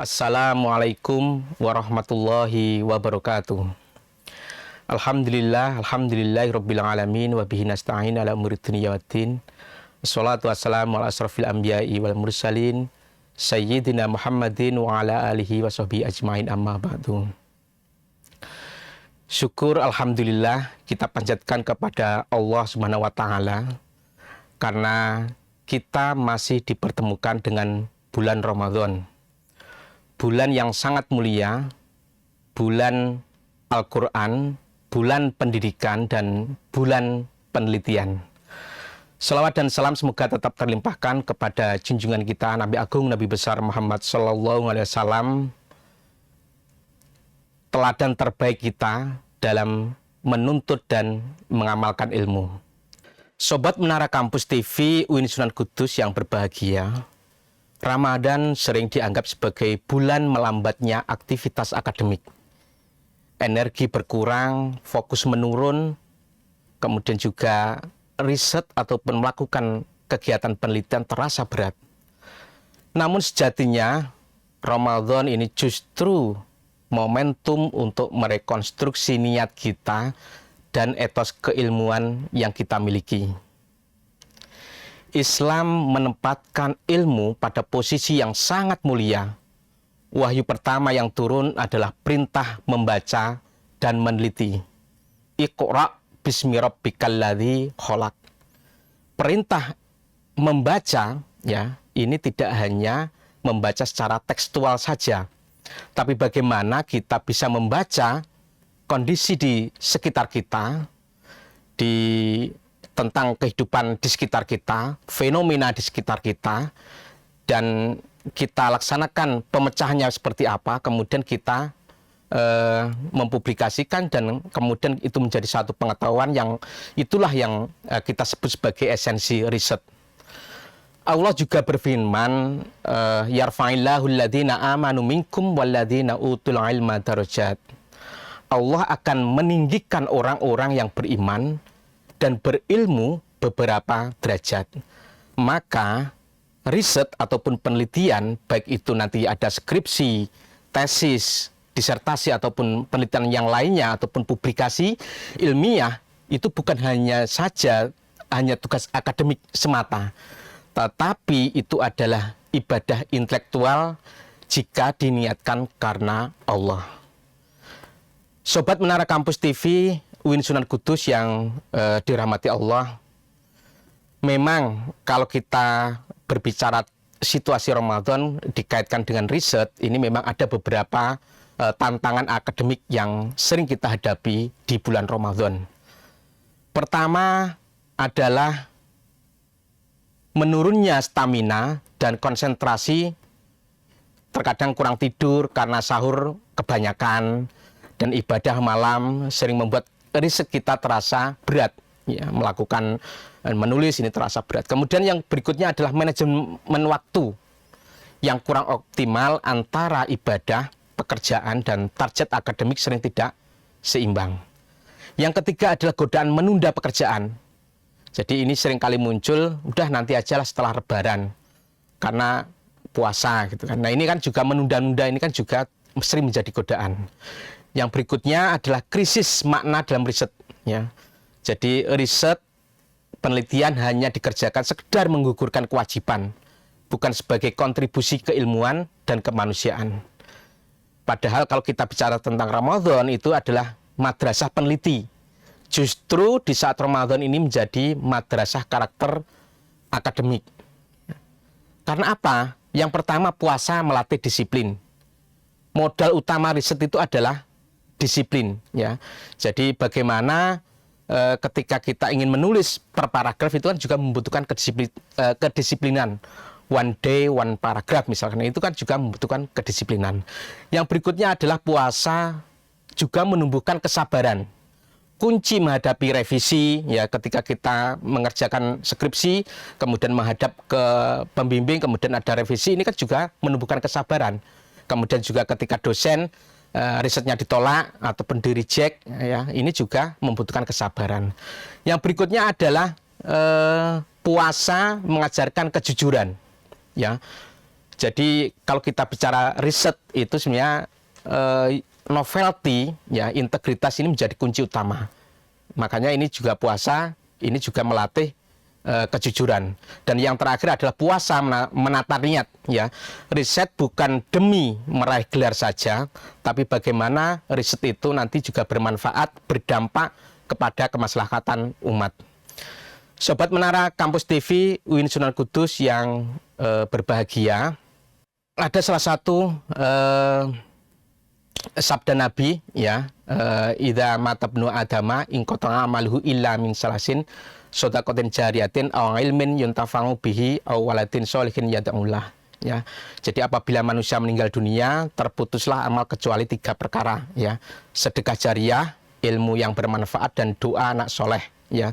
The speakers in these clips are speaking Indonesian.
Assalamualaikum warahmatullahi wabarakatuh. Alhamdulillahirabbil alamin wa bihi nasta'in ala umuri dunya waddin. Wassalatu wassalamu ala asrofil anbiya'i wal mursalin sayyidina Muhammadin wa ala alihi wa sahbihi ajmain, amma ba'du. Syukur alhamdulillah kita panjatkan kepada Allah Subhanahu wa taala karena kita masih dipertemukan dengan bulan Ramadan. Bulan yang sangat mulia, bulan Al-Quran, bulan pendidikan, dan bulan penelitian. Salawat dan salam semoga tetap terlimpahkan kepada junjungan kita Nabi Agung, Nabi besar Muhammad SAW, teladan terbaik kita dalam menuntut dan mengamalkan ilmu. Sobat Menara Kampus TV UIN Sunan Kudus yang berbahagia, Ramadan sering dianggap sebagai bulan melambatnya aktivitas akademik. Energi berkurang, fokus menurun, kemudian juga riset ataupun melakukan kegiatan penelitian terasa berat. Namun sejatinya Ramadan ini justru momentum untuk merekonstruksi niat kita dan etos keilmuan yang kita miliki. Islam menempatkan ilmu pada posisi yang sangat mulia. Wahyu pertama yang turun adalah perintah membaca dan meneliti. Iqra' bismi rabbikal ladzi khalaq. Perintah membaca, ya, ini tidak hanya membaca secara tekstual saja, tapi bagaimana kita bisa membaca kondisi di sekitar kita, tentang kehidupan di sekitar kita, fenomena di sekitar kita, dan kita laksanakan pemecahannya seperti apa, kemudian kita mempublikasikan, dan kemudian itu menjadi satu pengetahuan yang itulah yang kita sebut sebagai esensi riset. Allah juga berfirman, yarfa'illahu alladhina amanu minkum walladhina utul ilma darajat. Allah akan meninggikan orang-orang yang beriman dan berilmu beberapa derajat. Maka riset ataupun penelitian, baik itu nanti ada skripsi, tesis, disertasi ataupun penelitian yang lainnya ataupun publikasi ilmiah, itu bukan hanya tugas akademik semata, tetapi itu adalah ibadah intelektual jika diniatkan karena Allah. Sobat Menara Kampus TV UIN Sunan Kudus yang dirahmati Allah, memang kalau kita berbicara situasi Ramadan dikaitkan dengan riset, ini memang ada beberapa tantangan akademik yang sering kita hadapi di bulan Ramadan. Pertama adalah menurunnya stamina dan konsentrasi, terkadang kurang tidur karena sahur kebanyakan, dan ibadah malam sering membuat riset kita terasa berat, ya, melakukan menulis ini terasa berat. Kemudian yang berikutnya adalah manajemen waktu yang kurang optimal antara ibadah, pekerjaan, dan target akademik sering tidak seimbang. Yang ketiga adalah godaan menunda pekerjaan. Jadi ini sering kali muncul, udah nanti aja lah setelah Lebaran karena puasa gitu kan. Nah ini kan juga menunda-nunda, ini kan juga sering menjadi godaan. Yang berikutnya adalah krisis makna dalam riset, ya. Jadi riset penelitian hanya dikerjakan sekedar menggugurkan kewajiban, bukan sebagai kontribusi keilmuan dan kemanusiaan. Padahal kalau kita bicara tentang Ramadan, itu adalah madrasah peneliti. Justru di saat Ramadan ini menjadi madrasah karakter akademik. Karena apa? Yang pertama, puasa melatih disiplin. Modal utama riset itu adalah disiplin, ya. Jadi bagaimana ketika kita ingin menulis per paragraf itu kan juga membutuhkan kedisiplinan. One day, one paragraph misalkan, itu kan juga membutuhkan kedisiplinan. Yang berikutnya adalah puasa juga menumbuhkan kesabaran. Kunci menghadapi revisi, ya, ketika kita mengerjakan skripsi, kemudian menghadap ke pembimbing, kemudian ada revisi, ini kan juga menumbuhkan kesabaran. Kemudian juga ketika dosen risetnya ditolak ataupun di reject, ya, ini juga membutuhkan kesabaran. Yang berikutnya adalah puasa mengajarkan kejujuran, ya. Jadi kalau kita bicara riset itu sebenarnya novelty, ya, integritas ini menjadi kunci utama. Makanya ini juga puasa, ini juga melatih kejujuran. Dan yang terakhir adalah puasa menata niat, ya. Riset bukan demi meraih gelar saja, tapi bagaimana riset itu nanti juga bermanfaat, berdampak kepada kemaslahatan umat. Sobat Menara Kampus TV UIN Sunan Kudus yang berbahagia, ada salah satu sabda Nabi, ya, idza matabnu adama in qata'a amaluhu illa min salasin shadaqatin jariyatin aw ilmin yuntafa'u bihi aw waladin sholihin yad'ullah, ya. Jadi apabila manusia meninggal dunia, terputuslah amal kecuali 3 perkara, ya. Sedekah jariyah, ilmu yang bermanfaat, dan doa anak soleh, ya.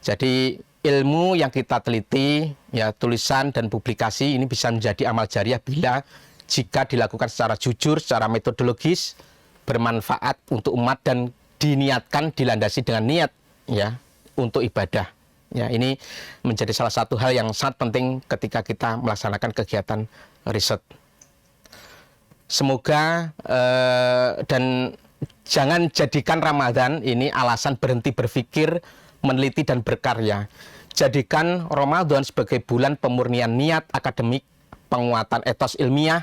Jadi ilmu yang kita teliti, ya, tulisan dan publikasi ini bisa menjadi amal jariyah bila jika dilakukan secara jujur, secara metodologis, bermanfaat untuk umat, dan diniatkan, dilandasi dengan niat, ya, untuk ibadah. Ya, ini menjadi salah satu hal yang sangat penting ketika kita melaksanakan kegiatan riset. Semoga dan jangan jadikan Ramadan ini alasan berhenti berpikir, meneliti, dan berkarya. Jadikan Ramadan sebagai bulan pemurnian niat akademik, penguatan etos ilmiah,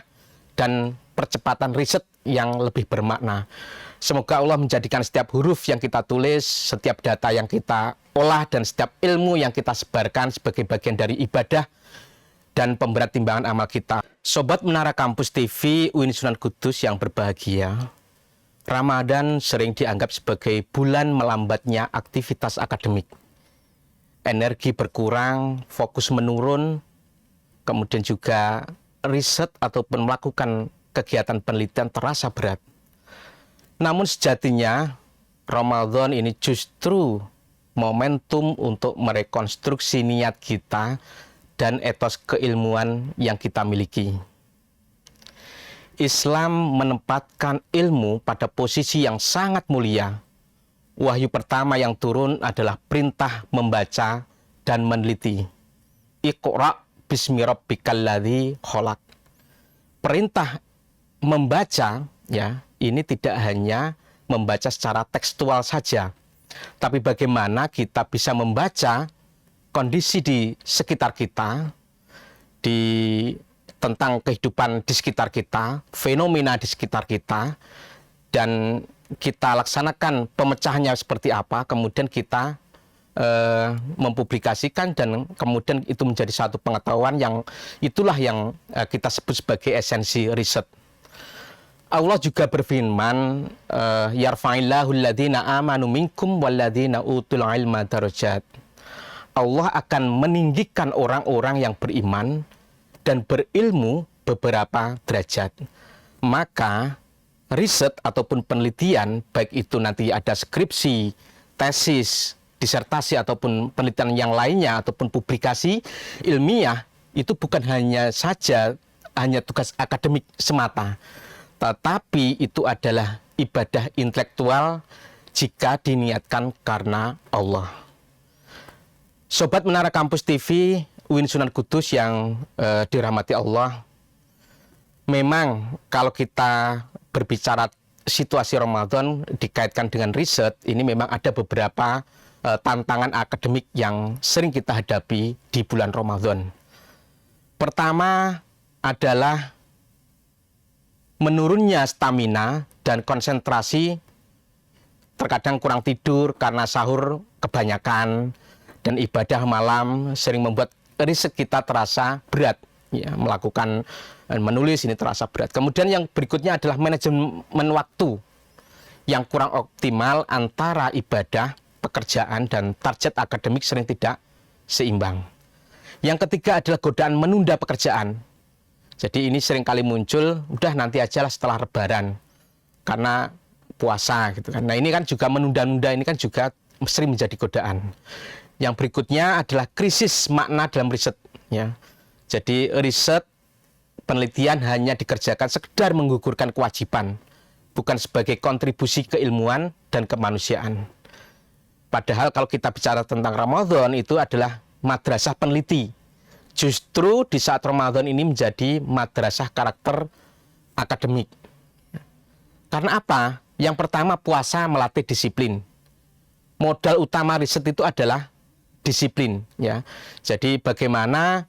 dan percepatan riset yang lebih bermakna. Semoga Allah menjadikan setiap huruf yang kita tulis, setiap data yang kita olah, dan setiap ilmu yang kita sebarkan sebagai bagian dari ibadah dan pemberat timbangan amal kita. Sobat Menara Kampus TV UIN Sunan Kudus yang berbahagia, Ramadan sering dianggap sebagai bulan melambatnya aktivitas akademik. Energi berkurang, fokus menurun, kemudian juga riset ataupun melakukan kegiatan penelitian terasa berat. Namun sejatinya Ramadan ini justru momentum untuk merekonstruksi niat kita dan etos keilmuan yang kita miliki. Islam menempatkan ilmu pada posisi yang sangat mulia. Wahyu pertama yang turun adalah perintah membaca dan meneliti. Iqra' bismi rabbikal ladzi khalaq. Perintah membaca, ya, ini tidak hanya membaca secara tekstual saja, tapi bagaimana kita bisa membaca kondisi di sekitar kita, tentang kehidupan di sekitar kita, fenomena di sekitar kita, dan kita laksanakan pemecahannya seperti apa, kemudian kita mempublikasikan, dan kemudian itu menjadi satu pengetahuan yang itulah yang kita sebut sebagai esensi riset. Allah juga berfirman, yarfa'illahu alladhina amanu minkum walladhina utul ilma darajat. Allah akan meninggikan orang-orang yang beriman dan berilmu beberapa derajat. Maka riset ataupun penelitian, baik itu nanti ada skripsi, tesis, disertasi, ataupun penelitian yang lainnya, ataupun publikasi ilmiah, itu bukan hanya tugas akademik semata, tetapi itu adalah ibadah intelektual jika diniatkan karena Allah. Sobat Menara Kampus TV UIN Sunan Kudus yang dirahmati Allah, memang kalau kita berbicara situasi Ramadan dikaitkan dengan riset, ini memang ada beberapa tantangan akademik yang sering kita hadapi di bulan Ramadan. Pertama adalah menurunnya stamina dan konsentrasi, terkadang kurang tidur karena sahur kebanyakan, dan ibadah malam sering membuat riset kita terasa berat, ya, melakukan menulis ini terasa berat. Kemudian yang berikutnya adalah manajemen waktu yang kurang optimal antara ibadah, pekerjaan, dan target akademik sering tidak seimbang. Yang ketiga adalah godaan menunda pekerjaan. Jadi ini sering kali muncul, udah nanti aja lah setelah Lebaran, karena puasa gitu kan. Nah ini kan juga menunda-nunda, ini kan juga sering menjadi godaan. Yang berikutnya adalah krisis makna dalam riset, ya. Jadi riset penelitian hanya dikerjakan sekedar menggugurkan kewajiban, bukan sebagai kontribusi keilmuan dan kemanusiaan. Padahal kalau kita bicara tentang Ramadan, itu adalah madrasah peneliti. justru di saat Ramadan ini menjadi madrasah karakter akademik. Karena apa? Yang pertama, puasa melatih disiplin. Modal utama riset itu adalah disiplin, ya. Jadi bagaimana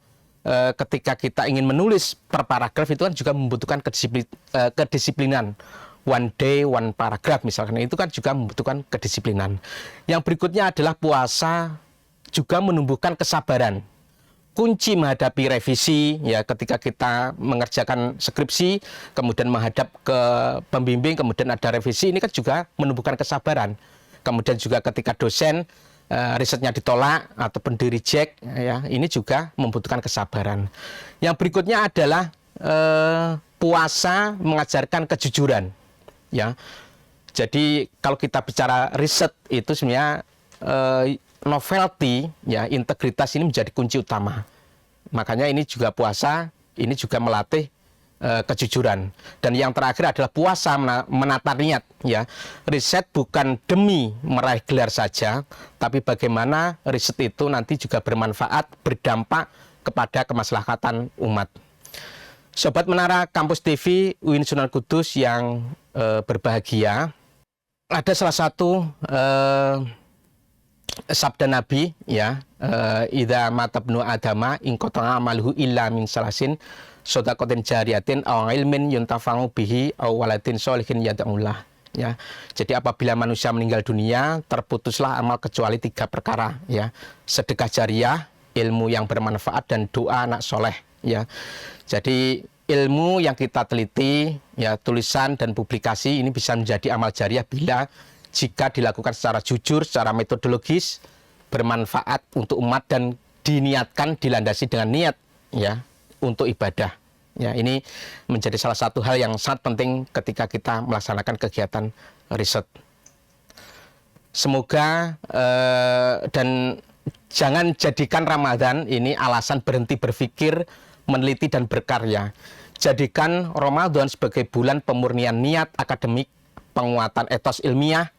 ketika kita ingin menulis per paragraf itu kan juga membutuhkan kedisiplinan. One day, one paragraph misalkan, itu kan juga membutuhkan kedisiplinan. Yang berikutnya adalah puasa juga menumbuhkan kesabaran. Kunci menghadapi revisi, ya, ketika kita mengerjakan skripsi, kemudian menghadap ke pembimbing, kemudian ada revisi, ini kan juga menumbuhkan kesabaran. Kemudian juga ketika dosen risetnya ditolak ataupun di reject, ya, ini juga membutuhkan kesabaran. Yang berikutnya adalah puasa mengajarkan kejujuran, ya. Jadi kalau kita bicara riset itu sebenarnya novelty, ya, integritas ini menjadi kunci utama. Makanya ini juga puasa, ini juga melatih kejujuran. Dan yang terakhir adalah puasa menata niat, ya. Riset bukan demi meraih gelar saja, tapi bagaimana riset itu nanti juga bermanfaat, berdampak kepada kemaslahatan umat. Sobat Menara Kampus TV UIN Sunan Kudus yang berbahagia, ada salah satu sabda Nabi, ya, idza matabnu adama in qata'a amaluhu illa min salasin shadaqatin jariyatin aw ilmin yuntafa'u bihi aw waladin sholihin yad'ulah, ya. Jadi apabila manusia meninggal dunia, terputuslah amal kecuali 3 perkara, ya. Sedekah jariyah, ilmu yang bermanfaat, dan doa anak soleh, ya. Jadi ilmu yang kita teliti, ya, tulisan dan publikasi ini bisa menjadi amal jariyah bila jika dilakukan secara jujur, secara metodologis, bermanfaat untuk umat, dan diniatkan, dilandasi dengan niat, ya, untuk ibadah. Ya, ini menjadi salah satu hal yang sangat penting ketika kita melaksanakan kegiatan riset. Semoga dan jangan jadikan Ramadan ini alasan berhenti berpikir, meneliti, dan berkarya. Jadikan Ramadan sebagai bulan pemurnian niat akademik, penguatan etos ilmiah,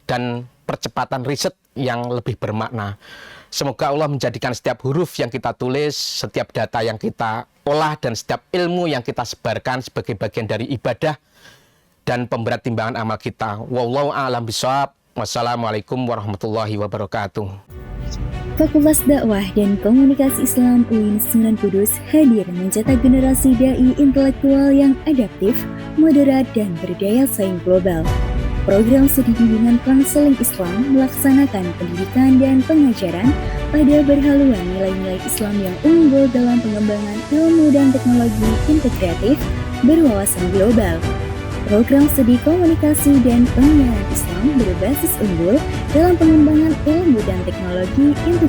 dan percepatan riset yang lebih bermakna. Semoga Allah menjadikan setiap huruf yang kita tulis, setiap data yang kita olah, dan setiap ilmu yang kita sebarkan sebagai bagian dari ibadah dan pemberat timbangan amal kita. Wallahu a'lam bishawab. Wassalamualaikum warahmatullahi wabarakatuh. Fakultas Dakwah dan Komunikasi Islam UIN Sunan Kudus hadir mencetak generasi dai intelektual yang adaptif, moderat, dan berdaya saing global. Program studi bimbingan konseling Islam melaksanakan pendidikan dan pengajaran pada berhaluan nilai-nilai Islam yang unggul dalam pengembangan ilmu dan teknologi integratif berwawasan global. Program studi komunikasi dan penyiaran Islam berbasis unggul dalam pengembangan ilmu dan teknologi integratif